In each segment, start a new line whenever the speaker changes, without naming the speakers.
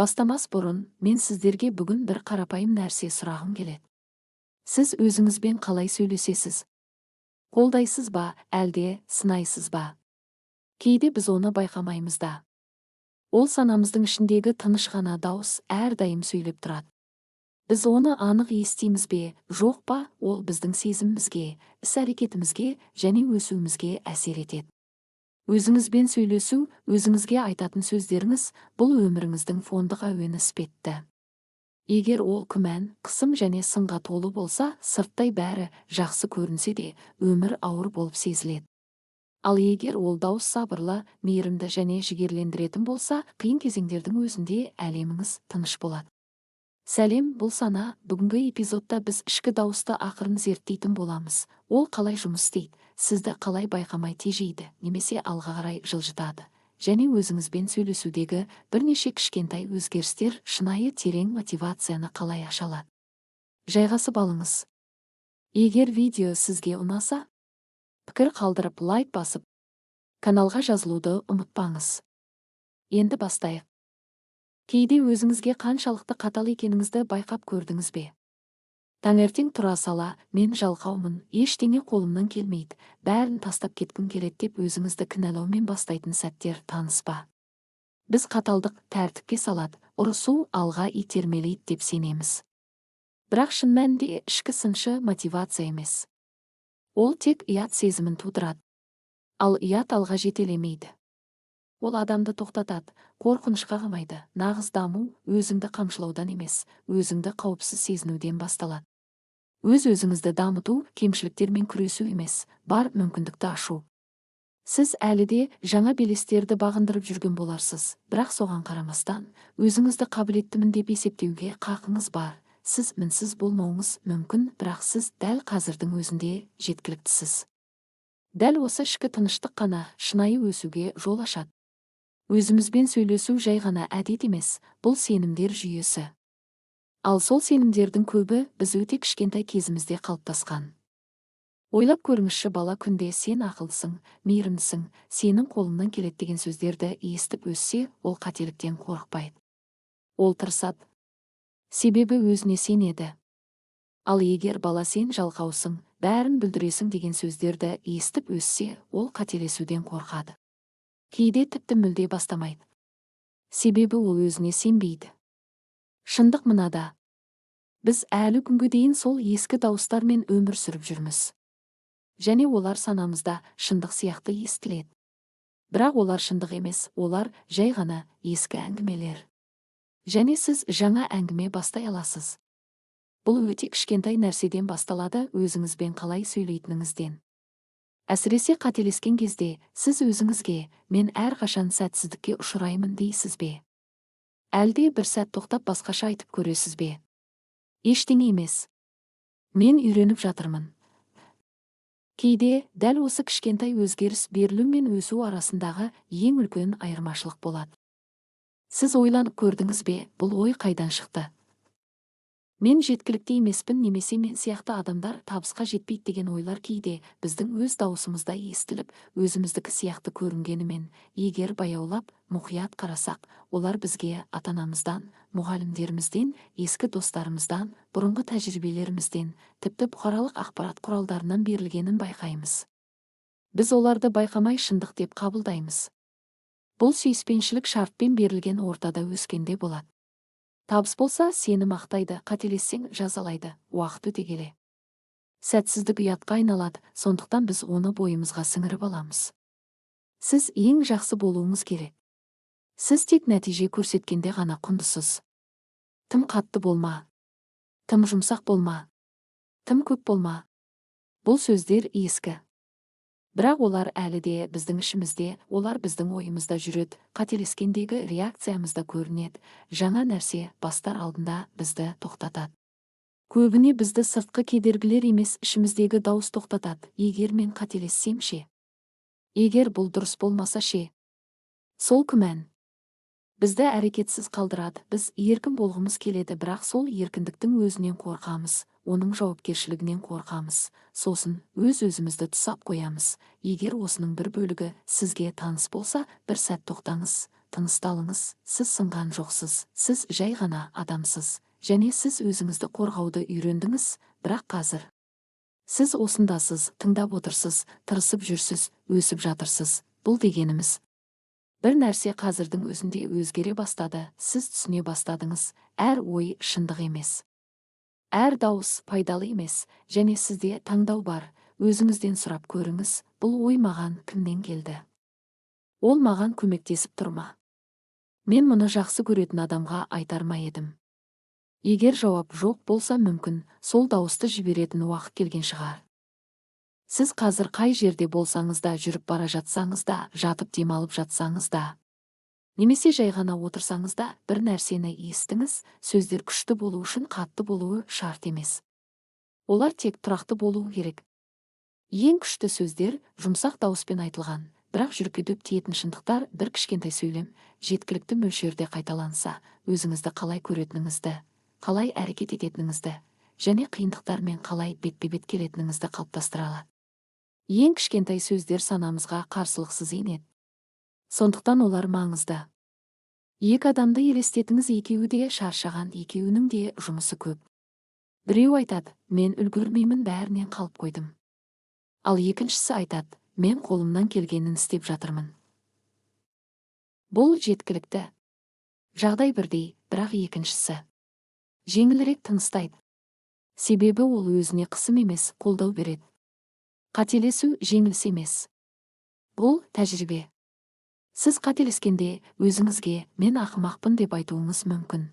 Бастамас бұрын, мен сіздерге бүгін бір қарапайым нәрсе сұрағым келеді. Сіз өзіңізбен қалай сөйлесесіз? Қолдайсыз ба, әлде сынайсыз ба? Кейде біз оны байқамаймыз да. Ол санамыздың ішіндегі тыныш ғана дауыс әрдайым сөйлеп тұрады. Біз оны анық естиміз бе, жоқ па, ол біздің сезімімізге, іс-әрекетімізге және өсуімізге әсер етеді. Өзіңізбен сөйлесу, өзіңізге айтатын сөздеріңіз бұл өміріңіздің фондық әуені іспетті. Егер ол күмән, қысым және сынға толы болса, сырттай бәрі жақсы көрінсе де, өмір ауыр болып сезіледі. Ал егер ол дауыс сабырлы, мейірімді және жігерлендіретін болса, қиын кезеңдердің өзінде әлеміңіз тыныш болады. Сәлем, бұл сана. Бүгінгі эпизодта біз ішкі дауысты ақырын зерттейтін боламыз. Ол қалай жұмыс істейді, сізді қалай байқамай тежейді, немесе алға қарай жылжытады. Және өзіңізбен сөйлесудегі бірнеше кішкентай өзгерістер шынайы терең мотивацияны қалай аша алады. Жайғасып алыңыз. Егер видео сізге ұнаса, пікір қалдырып лайк басып, каналға жазылуды ұмытпаңыз. Енді бастайық. Кейде өзіңізге қаншалықты қатал екеніңізді байқап көрдіңіз бе? Таңертең тұра сала, мен жалқаумын, ештеңе қолымнан келмейді, бәрін тастап кеткім келеді деп өзіңізді кінәлаумен бастайтын сәттер таныс па? Біз қаталдық тәртіпке салады, ұрысу алға итермелейді деп сенеміз. Бірақ шын мәнінде ішкі сыншы мотивация емес. Ол тек ұят сезімін тудырады. Ал ұят алға жетелемейді. Ол адамды тоқтатады, қорқынышқа қамайды. Нағыз даму өзіңді қамшылаудан емес, өзіңді қауіпсіз сезінуден басталады. Өз-өзіңізді дамыту кемшіліктермен күресу емес, бар мүмкіндікті ашу. Сіз әлі де жаңа белестерді бағындырып жүрген боларсыз, бірақ соған қарамастан, өзіңізді қабілеттімін деп есептеуге қақыңыз бар. Сіз мінсіз болмауыңыз мүмкін, бірақ сіз дәл қазірдің өзінде жеткіліктісіз. Дәл осы ішкі тыныштық қана шынайы өсуге жол ашады. Өзімізбен сөйлесу жай ғана әдет емес, бұл сенімдер жүйесі. Ал сол сенімдердің көбі біз өте кішкентай кезімізде қалыптасқан. Ойлап көріңізші, бала күнде сен ақылсың, мейірімдісің, сенің қолыңнан келеді деген сөздерді естіп өссе, ол қателіктен қорықпайды. Ол тырысады. Себебі өзіне сенеді. Ал егер бала сен жалқаусың, бәрін бүлдіресің деген сөздерді естіп өссе, ол қателесуден қорқады. Кейде тіпті мүлде бастамайды. Себебі ол өзіне сенбейді. Шындық мынада. Біз әлі күнге дейін сол ескі дауыстармен өмір сүріп жүрміз. Және олар санамызда шындық сияқты естіледі. Бірақ олар шындық емес, олар жай ғана ескі әңгімелер. Және сіз жаңа әңгіме бастай аласыз. Бұл өте кішкентай нәрседен басталады, өзіңізбен қалай сөйлейтініңізден. Әсіресе қателескен кезде, сіз өзіңізге, мен әрқашан сәтсіздікке ұшыраймын дейсіз бе? Әлде бір сәт тоқтап басқаша айтып көресіз бе? Ештеңе емес. Мен үйреніп жатырмын. Кейде дәл осы кішкентай өзгеріс берілу мен өсу арасындағы ең үлкен айырмашылық болады. Сіз ойланып көрдіңіз бе, бұл ой қайдан шықты? Мен жеткілікті емеспін, немесе мен сияқты адамдар табысқа жетпейді деген ойлар кейде біздің өз дауысымызда естіліп, өзіміздікі сияқты көрінгенімен, егер баяулап, мұқият қарасақ, олар бізге ата-анамыздан, мұғалімдерімізден, ескі достарымыздан, бұрынғы тәжірибелерімізден, тіпті бұқаралық ақпарат құралдарынан берілгенін байқаймыз. Біз оларды байқамай шындық деп қабылдаймыз. Бұл сүйіспеншілік шартпен берілген ортада өскенде болады. Табыс болса сені мақтайды, қателессең жазалайды, уақыт өте келе. Сәтсіздік ұятқа айналады, сондықтан біз оны бойымызға сіңіріп аламыз. Сіз ең жақсы болуыңыз керек. Сіз тек нәтиже көрсеткенде ғана құндысыз. Тым қатты болма. Тым жұмсақ болма. Тым көп болма. Бұл сөздер ескі. Бірақ олар әлі де біздің ішімізде, олар біздің ойымызда жүреді, қателескендегі реакциямызда көрінеді, жаңа нәрсе бастар алдында бізді тоқтатады. Көбіне бізді сыртқы кедергілер емес, ішіміздегі дауыс тоқтатады. Егер мен қателессем ше? Егер бұл дұрыс болмаса ше? Сол күмән бізді әрекетсіз қалдырады. Біз еркін болғымыз келеді, бірақ сол еркіндіктің өзінен қорқамыз, оның жауапкершілігінен қорқамыз. Сосын өз-өзімізді тұсап қоямыз. Егер осының бір бөлігі сізге таныс болса, бір сәт тоқтаңыз. тынысталыңыз, сіз сынған жоқсыз, сіз жай ғана адамсыз, және сіз өзіңізді қорғауды үйрендіңіз, бірақ қазір сіз осындасыз, тыңдап отырсыз, тырысып жүрсіз, өсіп жатырсыз. Бұл дегеніміз, бір нәрсе қазірдің өзінде өзгере бастады, сіз түсіне бастадыңыз, әр ой шындық емес. Әр дауыс пайдалы емес, және сізде таңдау бар, өзіңізден сұрап көріңіз, бұл ой маған кімнен келді? Ол маған көмектесіп тұрма? Мен мұны жақсы көретін адамға айтар ма едім? Егер жауап жоқ болса мүмкін, сол дауысты жіберетін уақыт келген шығар. Сіз қазір қай жерде болсаңыз да, жүріп бара жатсаңыз да, жатып демалып жатсаңыз да, немесе жай ғана отырсаңыз да, бір нәрсені естіңіз, сөздер күшті болу үшін қатты болуы шарт емес. Олар тек тұрақты болуы керек. Ең күшті сөздер жұмсақ дауыспен айтылған, бірақ жүрекке дөп тиетін шындықтар бір кішкентай сөйлем, жеткілікті мөлшерде қайталанса, өзіңізді қалай көретініңізді, қалай әрекет ететініңізді, және қиындықтармен қалай бетпе-бет келетініңізді қалыптастыра алады. Ең кішкентай сөздер санамызға қарсылықсыз енеді. Сондықтан олар маңызды. Екі адамды елестетіңіз, екеуі де шаршаған, екеуінің де жұмысы көп. Біреу айтады, мен үлгермеймін, бәрінен қалып қойдым. Ал екіншісі айтады, мен қолымнан келгенін істеп жатырмын. Бұл жеткілікті. Жағдай бірдей, бірақ екіншісі жеңілірек тыныстайды. Себебі ол өзіне қысым емес, қолдау береді. Қателесу жеңіліс емес. Бұл тәжірибе. Сіз қателескенде өзіңізге мен ақымақпын деп айтуыңыз мүмкін.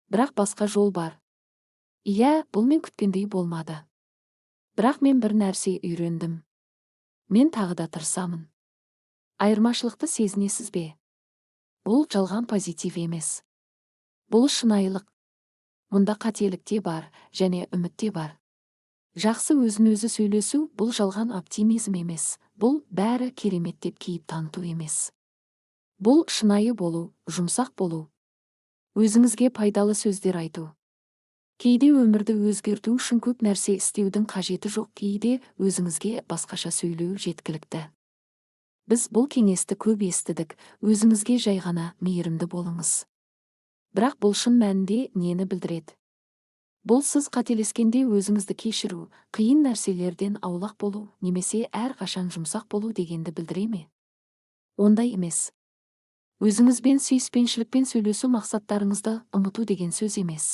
Бірақ басқа жол бар. Иә, бұл мен күткендей болмады. Бірақ мен бір нәрсе үйрендім. Мен тағы да тырысамын. Айырмашылықты сезінесіз бе? Бұл жалған позитив емес. Бұл шынайылық. Мұнда қателік те бар, және үміт те бар. Жақсы өзін-өзі сөйлесу бұл жалған оптимизм емес, бұл бәрі керемет деп кейіп таныту емес. Бұл шынайы болу, жұмсақ болу. Өзіңізге пайдалы сөздер айту. Кейде өмірді өзгерту үшін көп нәрсе істеудің қажеті жоқ, кейде өзіңізге басқаша сөйлеу жеткілікті. Біз бұл кеңесті көп естідік, өзіңізге жай ғана мейірімді болыңыз. Бірақ бұл шын мәнінде нені білдіреді? Бұл сіз қателескенде өзіңізді кешіру, қиын нәрселерден аулақ болу, немесе әрқашан жұмсақ болу дегенді білдіре ме? Ондай емес. Өзіңізбен сүйіспеншілікпен сөйлесу мақсаттарыңызды ұмыту деген сөз емес.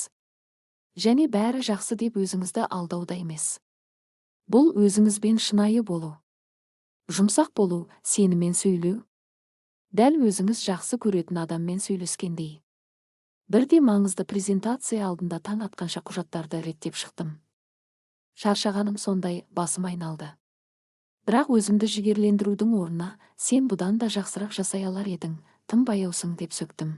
Және бәрі жақсы деп өзіңізді алдауда емес. Бұл өзіңізбен шынайы болу. Жұмсақ болу, сеніммен сөйлеу. Дәл өзіңіз жақсы көретін адаммен сөйлескендей. Бірде маңызды презентация алдында таң атқанша құжаттарды реттеп шықтым. Шаршағаным сондай, басым айналды. Бірақ өзімді жігерлендірудің орнына, сен бұдан да жақсырақ жасай алар едің, тым баяусың деп сөктім.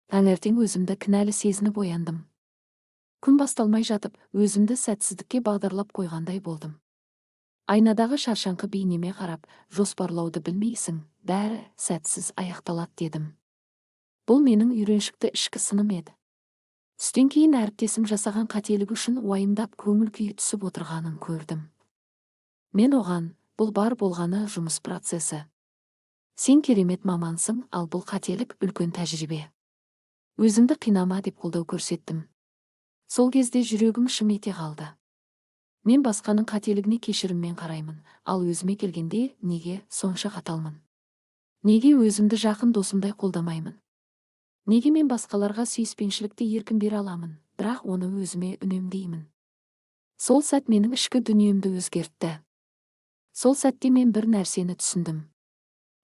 Таңертең өзімді кінәлі сезініп ояндым. Күн басталмай жатып, өзімді сәтсіздікке бағдарлап қойғандай болдым. Айнадағы шаршаңқы бейнеме қарап, жоспарлауды білмейсің, бәрі сәтсіз аяқталады дедім. Бұл менің үйреншікті ішкі сыным еді. Түстен кейін әріптесім жасаған қателік үшін уайымдап көңіл күйі түсіп отырғанын көрдім. Мен оған, бұл бар болғаны жұмыс процесі. Сен керемет мамансың, ал бұл қателік үлкен тәжірибе. Өзіңді қинама деп қолдау көрсеттім. Сол кезде жүрегім шым ете қалды. Мен басқаның қателігіне кешіріммен қараймын, ал өзіме келгенде неге сонша қаталмын? Неге өзімді жақын досымдай қолдамаймын? Неге мен басқаларға сүйіспеншілікті еркін бере аламын, бірақ оны өзіме үнемдеймін? Сол сәт менің ішкі дүниемді өзгертті. Сол сәтте мен бір нәрсені түсіндім.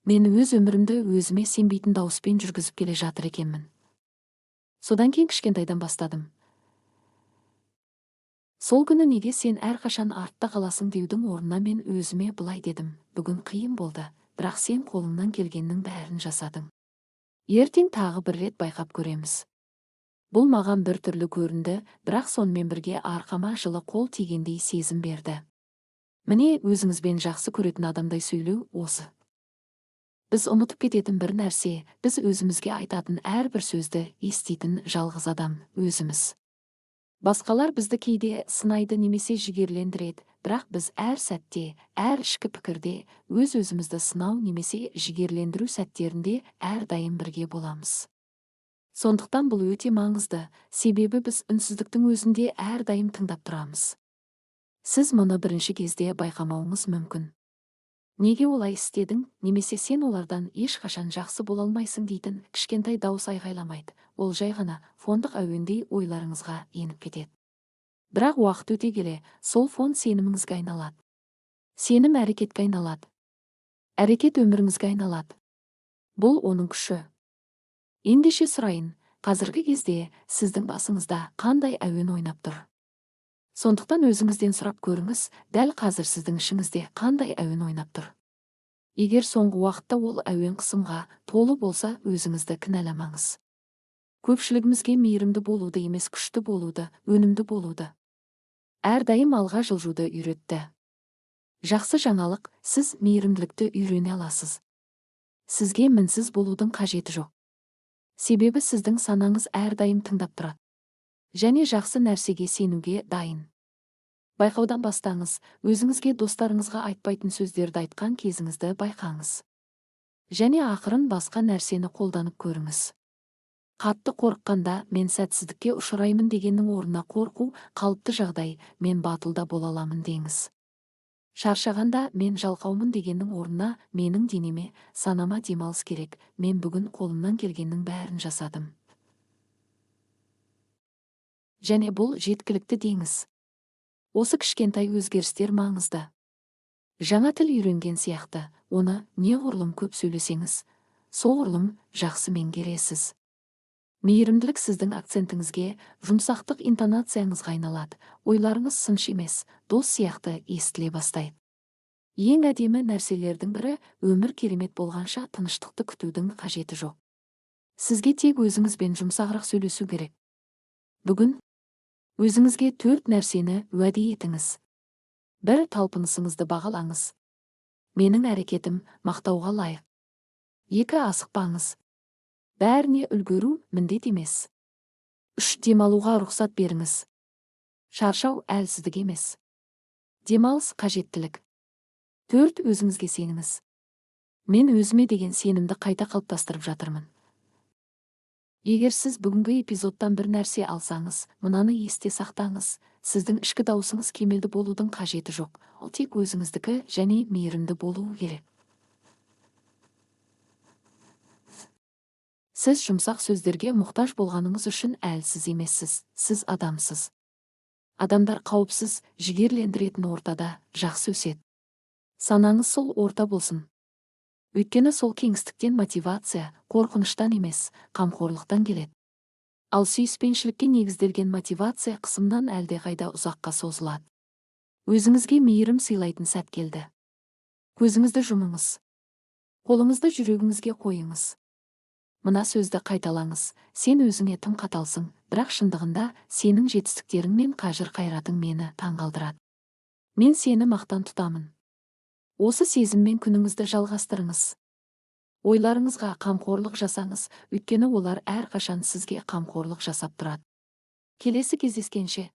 Мен өз өмірімді өзіме сенбейтін дауыспен жүргізіп келе жатыр екенмін. Содан кейін кішкентайдан бастадым. Сол күні неге сен әрқашан артта қаласың деудің орнына мен өзіме былай дедім. Бүгін қиын болды, бірақ сен қолыңнан келгеннің бәрін жасадың. Ертең тағы бір рет байқап көреміз. Бұл маған бір түрлі көрінді, бірақ сонымен бірге арқама жылы қол тигендей сезім берді. Міне өзіңізбен жақсы көретін адамдай сөйлеу осы. Біз ұмытып кететін бір нәрсе, біз өзімізге айтатын әрбір сөзді еститін жалғыз адам өзіміз. Басқалар бізді кейде сынайды немесе жігерлендіреді, бірақ біз әр сәтте, әр ішкі пікірде, өз-өзімізді сынау немесе жігерлендіру сәттерінде әрдайым бірге боламыз. Сондықтан бұл өте маңызды, себебі біз үнсіздіктің өзінде әрдайым тыңдап тұрамыз. Сіз мұны бірінші кезде байқамауыңыз мүмкін. Неге олай істедің, немесе сен олардан ешқашан жақсы бола алмайсың дейтін кішкентай дауыс айғайламайды. Ол жай ғана фондық әуендей ойларыңызға еніп кетеді. Бірақ уақыт өте келе, сол фон сеніміңізге айналады. Сенім әрекетке айналады. Әрекет өміріңізге айналады. Бұл оның күші. Ендеше сұрайын, қазіргі кезде сіздің басыңызда қандай әуен ойнап тұр? Сондықтан өзіңізден сұрап көріңіз, дәл қазір сіздің ішіңізде қандай әуен ойнап тұр? Егер соңғы уақытта ол әуен қысымға толы болса, өзіңізді кінәламаңыз. Көпшілігімізге мейірімді болуды емес, күшті болуды, өнімді болуды, әрдайым алға жылжуды үйретті. Жақсы жаңалық, сіз мейірімділікті үйрене аласыз. Сізге мінсіз болудың қажеті жоқ. Себебі сіздің санаңыз әрдайым тыңдап тұрады. Және жақсы нәрсеге сенуге дайын. Байқаудан бастаңыз, өзіңізге достарыңызға айтпайтын сөздерді айтқан кезіңізді байқаңыз. Және ақырын басқа нәрсені қолданып көріңіз. Қатты қорыққанда мен сәтсіздікке ұшыраймын дегеннің орнына қорқу қалыпты жағдай, мен батылда бола аламын деңіз. Шаршағанда мен жалқаумын дегеннің орнына менің денеме, санама демалыс керек, мен бүгін қолымнан келгеннің бәрін жасадым. Және бұл жеткілікті деңіз. Осы кішкентай өзгерістер маңызды. Жаңа тіл үйренген сияқты, оны неғұрлым көп сөйлесеңіз, соғұрлым жақсы меңгересіз. Мейірімділік сіздің акцентіңізге, жұмсақтық интонацияңызға айналады, ойларыңыз сыншы емес, дос сияқты естіле бастайды. Ең әдемі нәрселердің бірі, өмір керемет болғанша тыныштықты күтудің қажеті жоқ. Сізге тек өзіңізбен жұмсағырақ сөйлесу керек. Бүгін өзіңізге 4 нәрсені уәде етіңіз. 1. Талпынысыңызды бағалаңыз. Менің әрекетім мақтауға лайық. 2. Асықпаңыз. Бәріне үлгеру міндет емес. 3. Демалуға рұқсат беріңіз. Шаршау әлсіздік емес. Демалыс қажеттілік. 4. Өзіңізге сеніңіз. Мен өзіме деген сенімді қайта қалыптастырып жатырмын. Егер сіз бүгінгі эпизодтан бір нәрсе алсаңыз, мынаны есте сақтаңыз. Сіздің ішкі даусыңыз кемелді болудың қажеті жоқ. Ол тек өзіңіздікі және мейірімді болуы керек. Сіз жұмсақ сөздерге мұқтаж болғаныңыз үшін әлсіз емессіз. Сіз адамсыз. Адамдар қауіпсіз, жігерлендіретін ортада жақсы өседі. Санаңыз сол орта болсын. Өйткені сол кеңістіктен мотивация, қорқыныштан емес, қамқорлықтан келеді. Ал сүйіспеншілікке негізделген мотивация қысымнан әлдеқайда ұзаққа созылады. Өзіңізге мейірім сыйлайтын сәт келді. Көзіңізді жұмыңыз. Қолыңызды жүрегіңізге қойыңыз. Мына сөзді қайталаңыз. Сен өзіңе тым қаталсың, бірақ шындығында сенің жетістіктерің мен қажыр-қайратың мені таңғалдырады. Мен сені мақтан тұтамын. Осы сезіммен күніңізді жалғастырыңыз. Ойларыңызға қамқорлық жасаңыз, өйткені олар әрқашан сізге қамқорлық жасап тұрады. Келесі кездескенше.